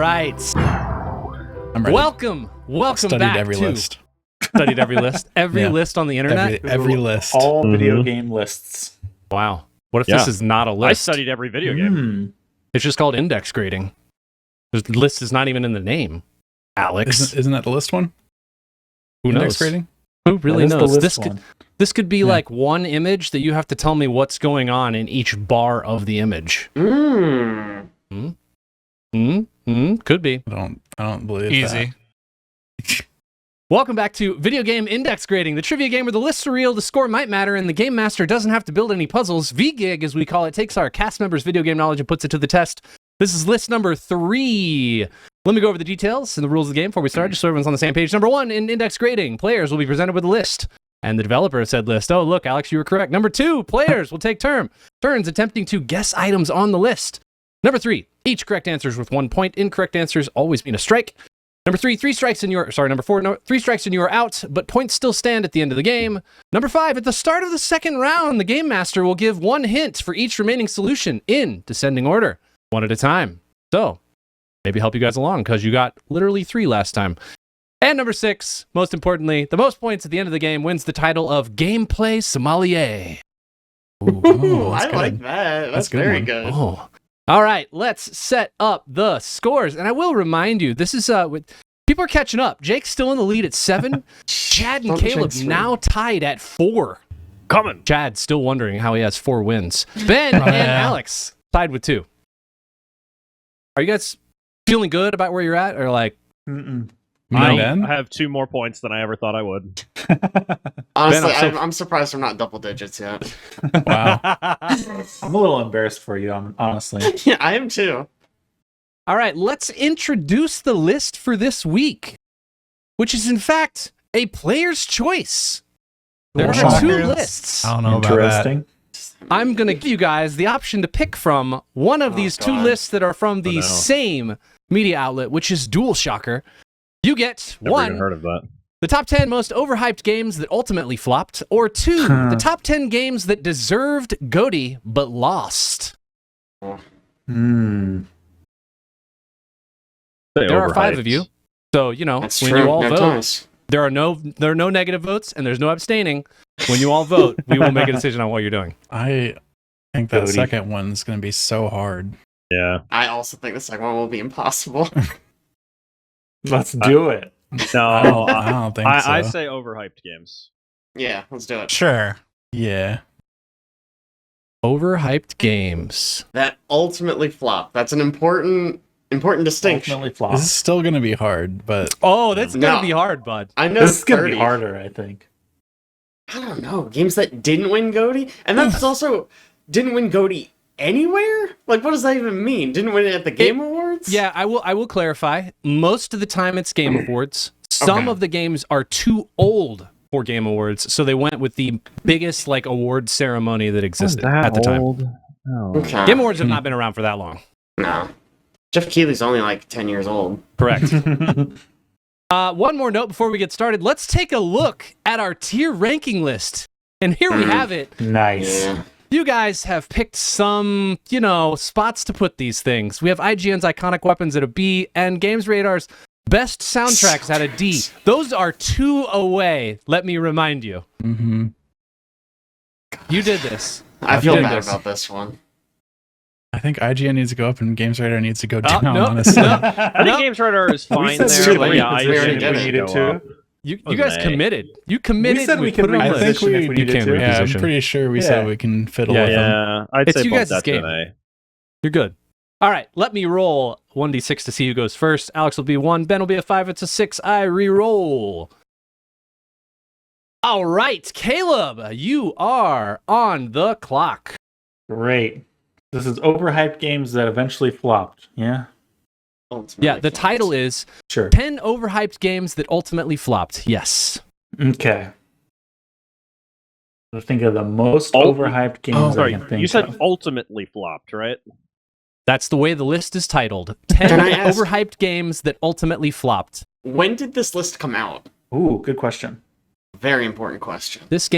right. I'm ready. Welcome Studied back every to list. Studied every list. Every Yeah. list on the internet. Every list. All video game lists. Wow. What if this is not a list? I studied every video game. It's just called index grading. The list is not even in the name. Alex. Isn't that the list one? Who Index knows? grading? Who really That is the knows? list This could be Yeah. like one image that you have to tell me what's going on in each bar of the image. Mm. Could be. I don't believe Easy. Welcome back to Video Game Index Grading, the trivia game where the lists are real, the score might matter, and the game master doesn't have to build any puzzles. VGig, as we call it, takes our cast members' video game knowledge and puts it to the test. This is list number 3. Let me go over the details and the rules of the game before we start, just so everyone's on the same page. Number 1, in index grading, players will be presented with a list, and the developer said list. Oh, look, Alex, you were correct. Number 2, players will take turns attempting to guess items on the list. Number 3, each correct answer is worth 1 point. Incorrect answers always mean a strike. Number 4, 3 strikes and you are out, but points still stand at the end of the game. Number 5, at the start of the second round, the game master will give 1 hint for each remaining solution in descending order, 1 at a time. So, maybe help you guys along, because you got literally 3 last time. And number 6, most importantly, the most points at the end of the game wins the title of Gameplay Sommelier. Ooh, that's I good. like that. That's a good very one. good. Oh. All right, let's set up the scores. And I will remind you, this is people are catching up. Jake's still in the lead at 7. Chad and Don't Caleb jinx me. now tied at 4. Coming. Chad still wondering how he has 4 wins. Ben and Alex tied with 2. Are you guys feeling good about where you're at, or like? Mm-mm. I Ben? have 2 more points than I ever thought I would. Honestly, Ben, I'm surprised we're not double digits yet. Wow. I'm a little embarrassed for you, honestly. Yeah, I am too. All right, let's introduce the list for this week, which is in fact a player's choice. There are 2 Shockers? lists. I don't know about that. Interesting. I'm going to give you guys the option to pick from one of these 2 God. lists that are from the no. same media outlet, which is DualSHOCKER. You get Never even 1, heard of that. the top 10 most overhyped games that ultimately flopped, or 2, the top 10 games that deserved GOTY but lost. Hmm. There are 5 of you, so That's when true. you all No vote, ties. there are no negative votes and there's no abstaining. When you all vote, we will make a decision on what you're doing. I think that Cody. second one's going to be so hard. Yeah. I also think the second one will be impossible. Let's do it. No, I don't think so. I say overhyped games. Yeah, let's do it. Sure. Yeah. Overhyped games. That ultimately flopped. That's an important distinction. Ultimately This flop. is still going to be hard, but Oh, that's No. gonna be hard, bud. I know This is gonna 30. be harder, I think. I don't know. Games that didn't win GOTY? And that's also didn't win GOTY anywhere? Like, what does that even mean? Didn't win it at the Game Awards? Yeah, I will clarify. Most of the time it's Game Awards. Some Okay. of the games are too old for Game Awards, so they went with the biggest award ceremony that existed at the time. Oh. Okay. Game Awards have not been around for that long. No. Jeff Keighley's only like 10 years old. Correct. One more note before we get started. Let's take a look at our tier ranking list. And here we have it. Nice. Yeah. You guys have picked some, spots to put these things. We have IGN's iconic weapons at a B and Games Radar's best soundtracks at a D. Those are 2 away, let me remind you. mm-hmm. You did this. I feel did bad this. about this one. I think IGN needs to go up and Games Radar needs to go down, no, honestly. no. I think Games Radar is fine said there, we but were yeah, late, 'cause we already IGN did would it. need to needed go to. up. You guys Nay. committed. You committed. We said we could put it on the I think list. we- if we You needed can't to. Yeah, I'm reposition. pretty sure we said we can fiddle with them. Yeah, I'd It's say you bump guys' that to game. an A. You're good. All right, let me roll 1d6 to see who goes first. Alex will be 1, Ben will be a 5, it's a 6. I re-roll. All right, Caleb, you are on the clock. Great. This is overhyped games that eventually flopped. Yeah? Ultimately Yeah, the flopped. title is Sure. 10 overhyped games that ultimately flopped. Yes. Okay. I think of the most Oh, overhyped games I Sorry, can think you said of. ultimately flopped, right? That's the way the list is titled. 10 Can I ask- overhyped games that ultimately flopped. When did this list come out? Ooh, good question. Very important question. This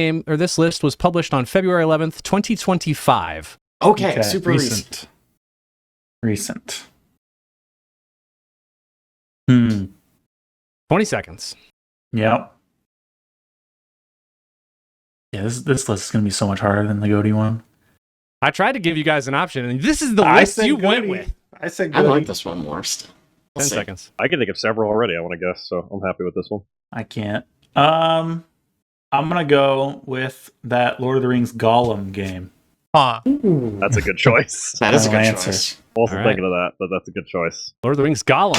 list was published on February 11th, 2025. Okay, Okay, super recent. Recent. Hmm. 20 seconds. Yep. Yeah, this list is going to be so much harder than the Goaty one. I tried to give you guys an option, and this is the I list said you went Goaty. with. I said I like Goaty. this one more. Still. 10 See. seconds. I can think of several already, I want to guess, so I'm happy with this one. I can't. I'm going to go with that Lord of the Rings Gollum game. Huh. Ooh. That's a good choice. That is a good Final answer. choice. Wasn't All right. thinking of that, but that's a good choice. Lord of the Rings Gollum.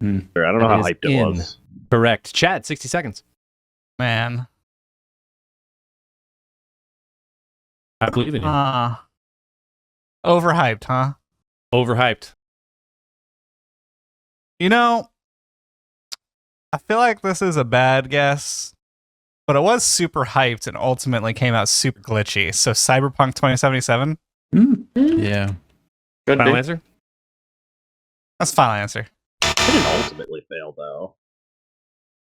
Sure, I don't know That how is hyped it in. was. Correct. Chad, 60 seconds. Man. I believe in you. Overhyped, huh? Overhyped. You know, I feel like this is a bad guess, but it was super hyped and ultimately came out super glitchy. So Cyberpunk 2077? Yeah. Good Final pick. answer? That's the final answer. It didn't ultimately fail, though.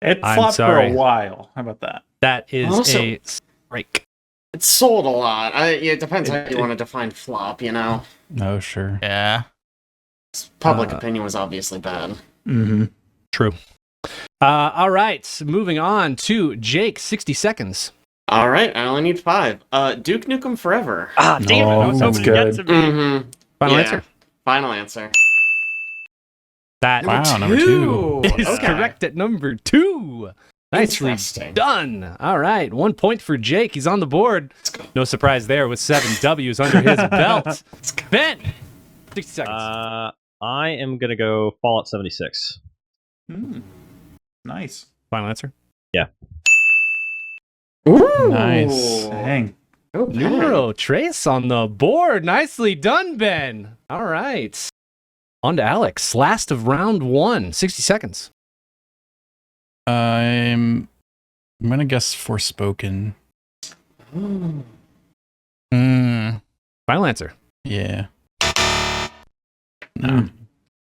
It I'm flopped for sorry. a while. How about that? That is Also- a strike. It sold a lot. It depends how you want to define flop, you know? Oh, sure. Uh, Yeah. Public opinion was obviously bad. Mm-hmm. True. All right. Moving on to Jake, 60 seconds. All right, I only need 5. Duke Nukem Forever. Ah, damn it! I was that's hoping to get good. to me. Mm-hmm. Final Yeah. answer? Final answer. That Wow, number 2. is Okay. correct at number 2. Nicely Interesting. done. All right. 1 point for Jake. He's on the board. Let's go. No surprise there with 7 W's under his belt. Ben, 60 seconds. I am gonna go Fallout 76. Nice. Final answer? Ooh. Nice. Dang. Go Ben. Numero Trace on the board. Nicely done, Ben. All right. On to Alex. Last of round 1. 60 seconds. I'm gonna guess Forspoken. Ooh. Final answer. Yeah. Mm.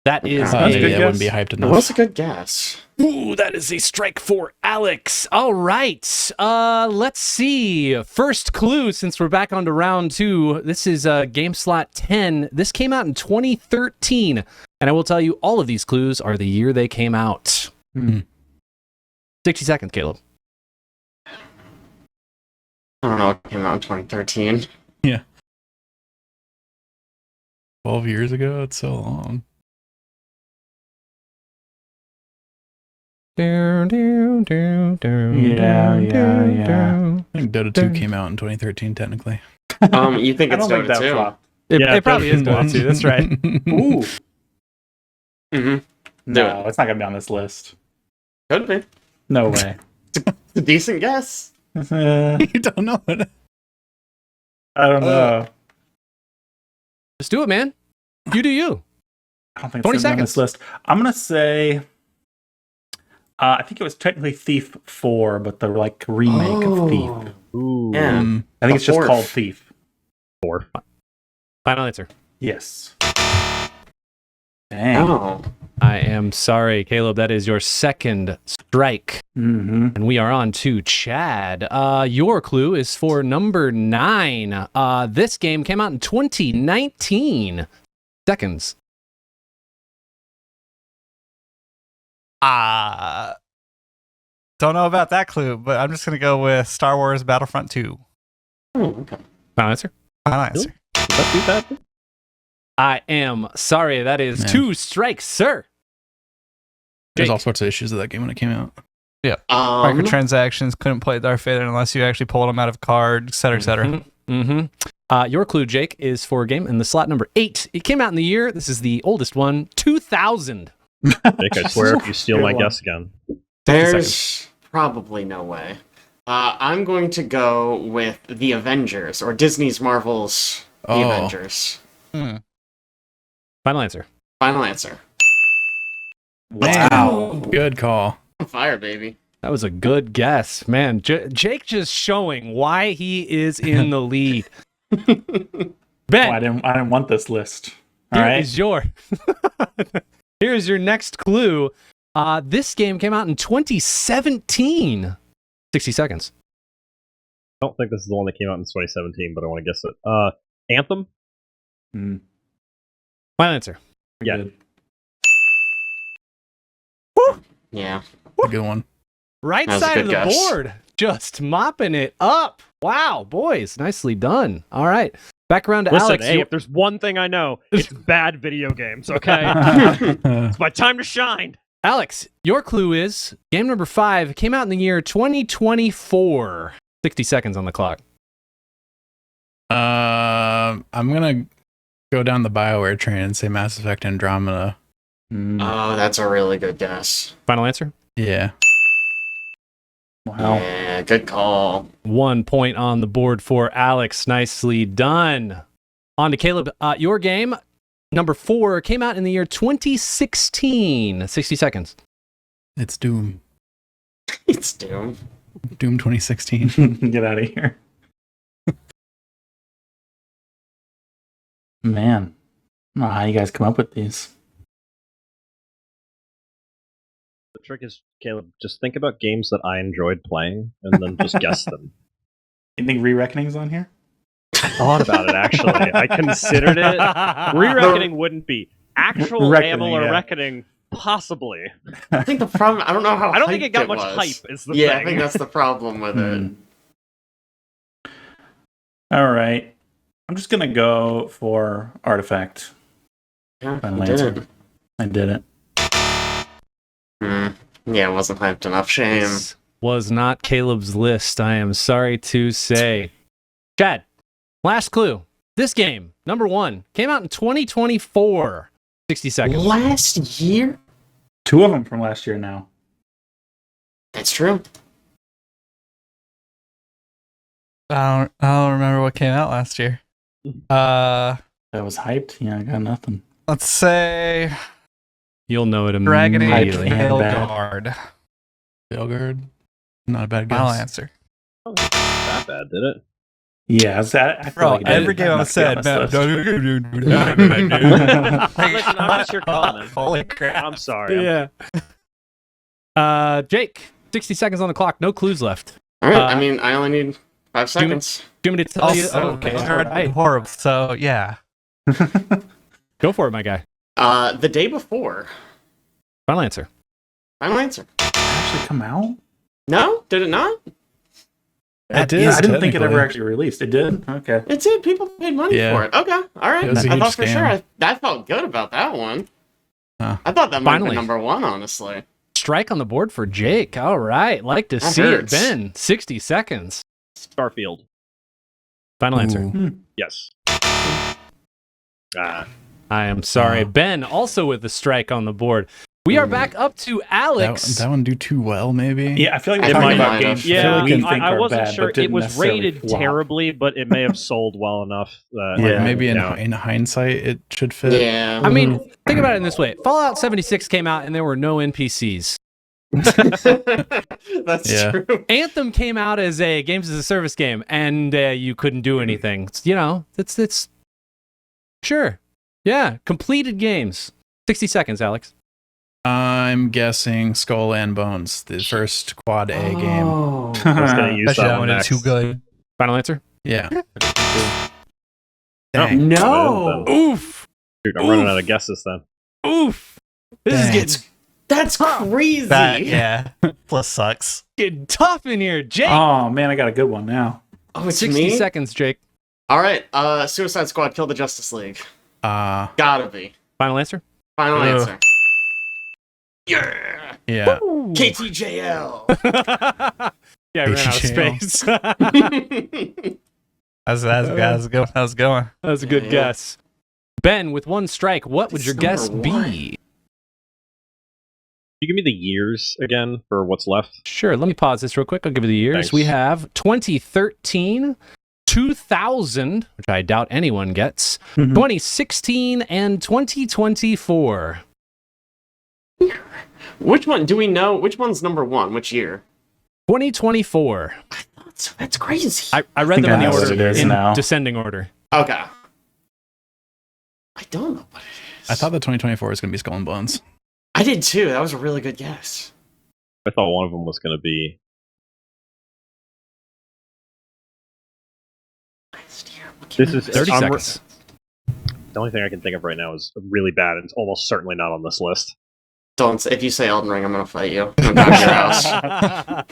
That is That's a a good that wouldn't be guess. hyped It enough. was a good guess. Ooh, that is a strike for Alex. All right. Let's see. First clue, since we're back onto round 2. This is game slot 10. This came out in 2013. And I will tell you, all of these clues are the year they came out. 60 seconds, Caleb. I don't know. It came out in 2013. 12 years ago? It's so long. Yeah. I think Dota 2 came out in 2013, technically. You think I it's don't think Dota that 2? flopped. It, Yeah, it probably is Dota 2. That's right. Ooh. Mm-hmm. No, it's not going to be on this list. Could be. No way. It's a decent guess. I You don't know it. don't know. Just do it, man. You do you. I don't think 20 it's gonna be on this list. I'm going to say... I think it was technically Thief 4, but the remake of Thief. Ooh. Yeah. I think it's just fourth. called Thief. 4. Final answer. Yes. Dang. Oh. I am sorry, Caleb. That is your second strike. Mm-hmm. And we are on to Chad. Your clue is for number 9. This game came out in 2019. Seconds. Don't know about that clue, but I'm just gonna go with Star Wars Battlefront 2. Oh, okay. Final answer. Final answer. Is that too bad? I am sorry. That is Man. 2 strikes, sir. There's Jake. all sorts of issues with that game when it came out. Microtransactions, couldn't play Darth Vader unless you actually pulled him out of a card, et cetera, et cetera. Your clue, Jake, is for a game in the slot number 8. It came out in the year, this is the oldest one, 2000. Jake, I swear if you steal Good my one. guess again. There's probably no way. I'm going to go with The Avengers, or Disney's Marvel's The Oh. Avengers. Final answer. Final answer. Wow. Good call. On fire, baby. That was a good guess. Man, Jake just showing why he is in the lead. Ben, I didn't want this list. All here right. is your... Here's your next clue. This game came out in 2017. 60 seconds. I don't think this is the one that came out in 2017, but I want to guess it. Anthem? Mm, Final answer. Yeah. good. Yeah. A good one. Right That was a side good of the guess. board. Just mopping it up. Wow, boys. Nicely done. All right. Back around to Listen, Alex. hey, if there's one thing I know, it's bad video games, okay? It's my time to shine. Alex, your clue is game number 5 came out in the year 2024. 60 seconds on the clock. I'm gonna go down the BioWare train and say Mass Effect Andromeda. Oh, that's a really good guess. Final answer? Yeah. Wow. Yeah, good call. 1 point on the board for Alex. Nicely done. On to Caleb. Your game, number 4, came out in the year 2016. 60 seconds. It's Doom. It's Doom. Doom 2016. Get out of here. Man. I don't know how you guys come up with these. The trick is, Caleb, just think about games that I enjoyed playing and then just guess them. Anything Re-Reckoning's on here? I thought about it, actually. I considered it. Re-Reckoning wouldn't be. Actual Reckoning, Amel or yeah. Reckoning, possibly. I think the problem. I don't know how. I don't think hyped it got much was. hype, is the Yeah, thing. I think that's the problem with it. All right. I'm just going to go for Artifact. Yeah, Final you did answer. it. I did it. Yeah, it wasn't hyped enough. Shame. This was not Caleb's list, I am sorry to say. Chad, last clue. This game, number 1, came out in 2024. 60 seconds. Last year? 2 of them from last year now. That's true. I don't remember what came out last year. That was hyped? Yeah, I got nothing. Let's say You'll know it Dragon Age immediately. Yeah, Veilguard. Veilguard. Not a bad Final guess. answer. That bad, did it? Yeah, I feel Bro, like it every did game enough I've to be on said, this list. Listen, I'm just your comment. Holy crap. I'm sorry. Yeah. Jake, 60 seconds on the clock. No clues left. All right. Uh, I mean, I only need 5 do you- seconds. Do you want me to tell you? Also, Okay, it's all already right. horrible. So yeah. Go for it, my guy. The day before. Final answer. Final answer. Actually come out? No? Did it not? It Yeah, is, I didn't think it ever technically. actually released. It did? Okay. It did. People paid money Yeah. for it. Okay. All right. It was a I huge thought for scam. sure. I felt good about that one. Huh. I thought that might have Finally. been number 1, honestly. Strike on the board for Jake. All right. Like to That see hurts. it. Ben, 60 seconds. Starfield. Final answer. Ooh. Yes. I am sorry. Wow. Ben, also with the strike on the board. We are back up to Alex. That one do too well, maybe? Yeah, I feel like I we're might talking about have. games Yeah, that we think I are wasn't bad, sure. but didn't It was necessarily rated flop. terribly, but it may have sold well enough. That, Like Yeah. maybe Yeah. in hindsight, it should fit. Yeah. I mean, think about it in this way. Fallout 76 came out and there were no NPCs. That's Yeah. true. Anthem came out as a games as a service game and you couldn't do anything. You know, it's sure. Yeah, completed games. 60 seconds, Alex. I'm guessing Skull and Bones, the first quad A game. Oh. I was going to use Especially that that one one next. is too good. Final answer. Yeah. Dang. No. Oof. Dude, I'm running out of guesses then. Oof. This is Dang. getting, That's crazy. That, yeah. Plus sucks. getting tough in here, Jake. Oh, man, I got a good one now. Oh, it's 60 me? seconds, Jake. All right. Suicide Squad Kill the Justice League. Gotta be. Final answer. Final Ugh. answer. Yeah. Yeah. KTJL. Yeah, I ran out of HHL. space. that How's it going? How's it going? was a good Yeah. guess. Ben, with one strike, what would It's your guess number be? one. You give me the years again for what's left. Sure, let me pause this real quick. I'll give you the years. Thanks. We have 2013, 2000, which I doubt anyone gets, Mhm. 2016, and 2024. Which one? Do we know? Which one's number 1? Which year? 2024. That's crazy. I read think them in I the know what order, it is in now. descending order. Okay. I don't know what it is. I thought the 2024 was going to be Skull and Bones. I did too. That was a really good guess. I thought one of them was going to be. This is 30 I'm- seconds. The only thing I can think of right now is really bad, and it's almost certainly not on this list. Don't. If you say Elden Ring, I'm gonna fight you. I'm coming to your house.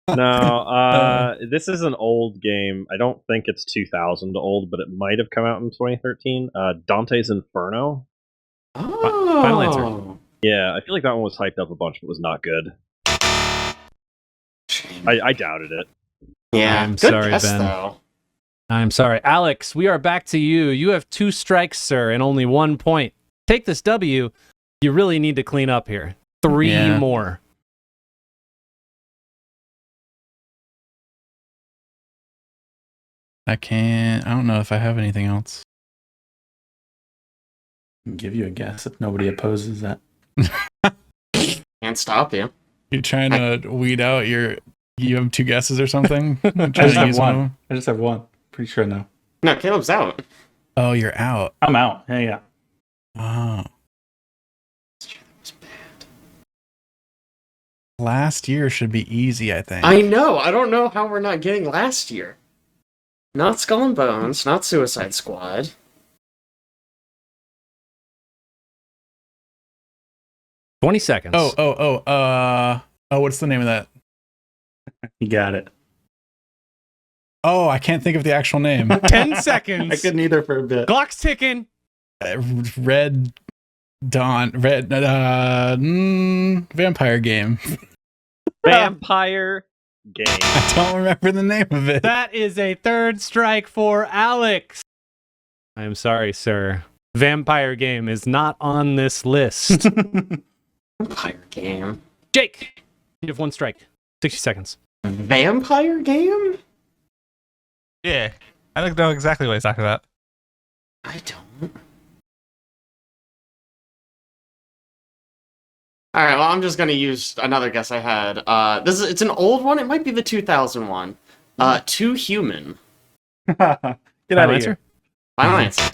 No, this is an old game. I don't think it's 2000 old, but it might have come out in 2013. Dante's Inferno. Oh. Final answer. Yeah, I feel like that one was hyped up a bunch, but was not good. Shame. I doubted it. Yeah. I'm Good sorry, guess, Ben. though. I'm sorry. Alex, we are back to you. You have 2 strikes, sir, and only 1 point. Take this W. You really need to clean up here. 3 Yeah. more. I don't know if I have anything else. I'll give you a guess if nobody opposes that. Can't stop you. You're trying to weed out you have 2 guesses or something? Trying I to just have use one of one. them? I just have one. Pretty sure no. No, Caleb's out. Oh, you're out. I'm out. Yeah. Oh. Last year should be easy, I think. I know. I don't know how we're not getting last year. Not Skull and Bones. Not Suicide Squad. — 20 seconds. What's the name of that? You got it. Oh, I can't think of the actual name. 10 seconds. I couldn't either for a bit. Clock's ticking. Red vampire game. Vampire game. I don't remember the name of it. That is a 3rd strike for Alex. I am sorry, sir. Vampire game is not on this list. Vampire game. Jake, you have 1 strike. 60 seconds. Vampire game? Yeah. I don't know exactly what he's talking about. I don't. All right. Well, I'm just gonna use another guess I had. It's an old one. It might be the 2000 one. Too Human. Get out Final of answer? here. Final answer.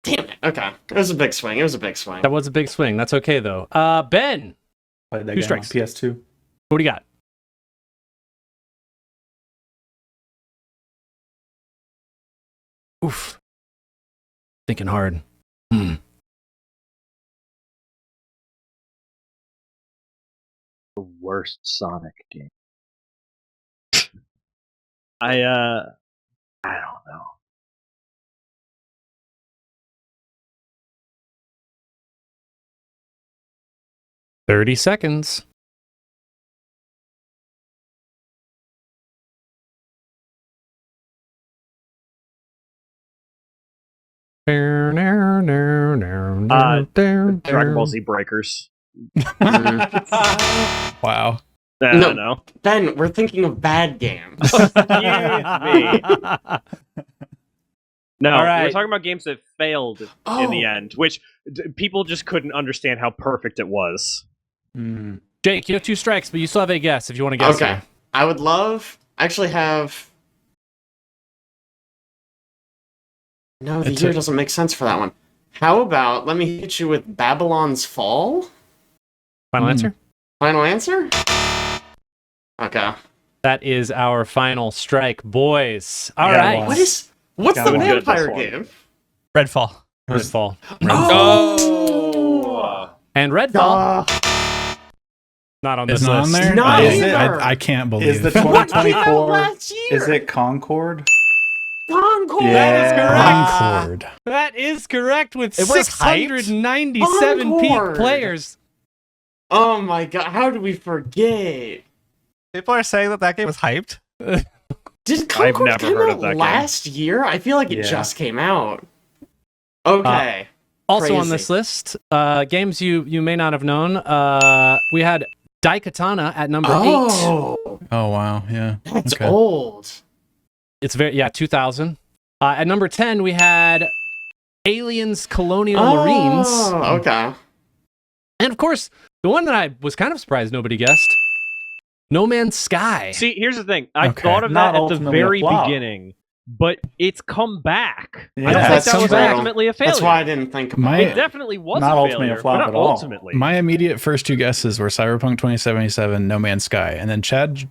Damn it. Okay. It was a big swing. That was a big swing. That's okay, though. Ben, Played that 2 game on strikes. PS2. What do you got? Oof. Thinking hard. The worst Sonic game. I don't know. — 30 seconds. Dragon Ball Z Breakers. Wow. No. No. Ben, we're thinking of bad games. Excuse me. No, All right. we're talking about games that failed in the end, which people just couldn't understand how perfect it was. Jake, you have 2 strikes, but you still have a guess if you want to guess. Okay. here. I would love. Actually, have. No, the year doesn't make sense for that one. How about let me hit you with Babylon's Fall? Final answer? Final answer? Okay. That is our final strike, boys. All Yeah, right. one. What's Got the one. vampire Good, this game? Redfall. Redfall. Oh! And Redfall. Not on this It's not on list. there? Not Is it? either. I can't believe Is the it. What came out 2024? last year? Is it Concord? Concord? Yeah. Concord. That is correct with It was hyped? 697 peak Concord. players. Oh my god, how did we forget? People are saying that game was hyped. Did Concord never come heard out of that game. last year? I feel like it Yeah. just came out. Okay. Also on Crazy. this list, games you may not have known. We had Daikatana at number 8. Oh, Oh wow, yeah. that's Okay. old. It's 2000. At number 10, we had Aliens Colonial Marines. Oh, okay. And of course, the one that I was kind of surprised nobody guessed, No Man's Sky. See, here's the thing. I Okay. thought of Not that at the ultimately a very flop. beginning, but it's come back. Yeah. I don't think That's that was true. ultimately a failure. That's why I didn't think about My- it. It definitely was Not a ultimately a failure, flop but not at all. ultimately. My immediate first 2 guesses were Cyberpunk 2077, No Man's Sky, and then Chad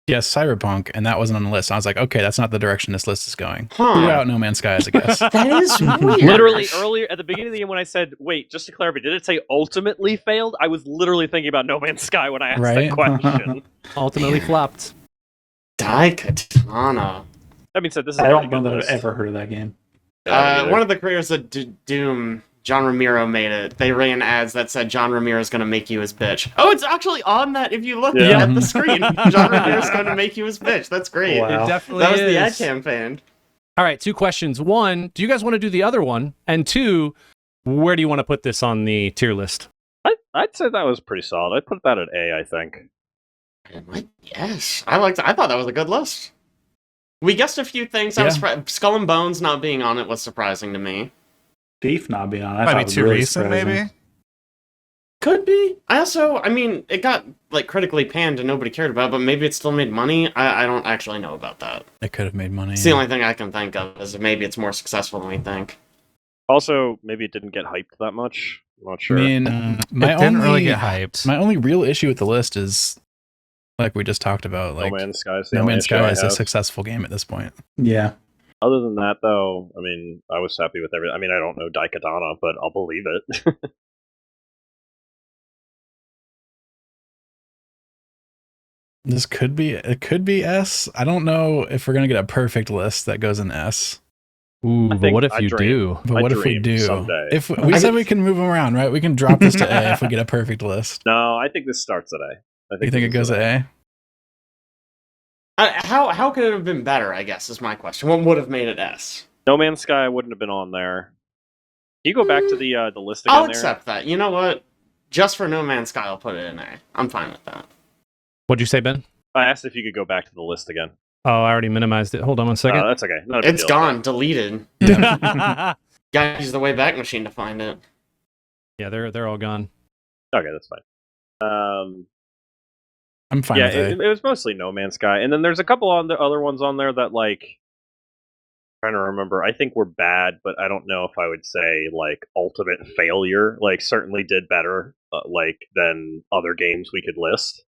guessed Cyberpunk, and that wasn't on the list. I was like, okay, that's not the direction this list is going. Huh. Threw out No Man's Sky as a guess. That is weird. Literally earlier at the beginning of the game when I said, "Wait, just to clarify, did it say ultimately failed?" I was literally thinking about No Man's Sky when I asked Right? that question. Ultimately flopped. Daikatana. That being said, this is I a don't pretty know good that I've list. ever heard of that game. One of the creators of Doom, John Romero, made it. They ran ads that said John Romero's gonna make you his bitch. Oh, it's actually on that if you look Yeah. at the screen. John Romero's gonna make you his bitch. That's great. Wow. It definitely That was is. the ad campaign. All right, 2 questions. 1, do you guys want to do the other one? And 2, where do you want to put this on the tier list? I'd say that was pretty solid. I'd put that at A, I think. Yes, I thought that was a good list. We guessed a few things. I was Skull and Bones not being on it was surprising to me. Thief not being on. I Might thought be it was too really recent, surprising. maybe. Could be. I mean, it got like critically panned and nobody cared about, but maybe it still made money. I don't actually know about that. It could have made money. It's the only thing I can think of is maybe it's more successful than we think. Also, maybe it didn't get hyped that much. I'm not sure. I mean, my It didn't only, really get hyped. My only real issue with the list is, like we just talked about, like No Man's Sky is the No only Man's issue I Sky is a have. successful game at this point. Yeah. Other than that, though, I mean, I was happy with everything. I mean, I don't know Daikatana, but I'll believe it. It could be S. I don't know if we're gonna get a perfect list that goes in S. Ooh, I but think what if I you dream. do? But I what if we dream do? someday. If we said we can move them around, right? We can drop this to A if we get a perfect list. No, I think this starts at A. You think it goes at A? How could it have been better, I guess, is my question. What would have made it S? No Man's Sky wouldn't have been on there. Can you go back to the list again I'll there? accept that. You know what? Just for No Man's Sky, I'll put it in A. I'm fine with that. What'd you say, Ben? I asked if you could go back to the list again. Oh, I already minimized it. Hold on one second. That's okay. Not a big It's deal. gone, deleted. Yeah, Gotta use the Wayback Machine to find it. they're all gone. Okay, that's fine. I'm fine Yeah, with A. it was mostly No Man's Sky, and then there's a couple on the other ones on there that like. Trying to remember, I think were bad, but I don't know if I would say like ultimate failure. Like certainly did better, like than other games we could list.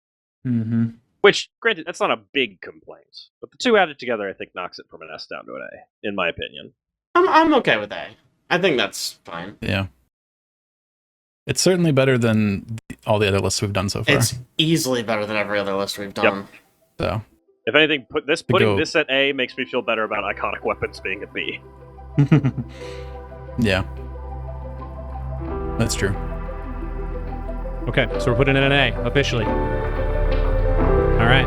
Mm-hmm. Which, granted, that's not a big complaint, but the two added together, I think, knocks it from an S down to an A, in my opinion. I'm okay with A. I think that's fine. Yeah. It's certainly better than all the other lists we've done so far. It's easily better than every other list we've done. So If anything, putting go- this at A makes me feel better about iconic weapons being at B. yeah. That's true. Okay, so we're putting in an A officially. All right.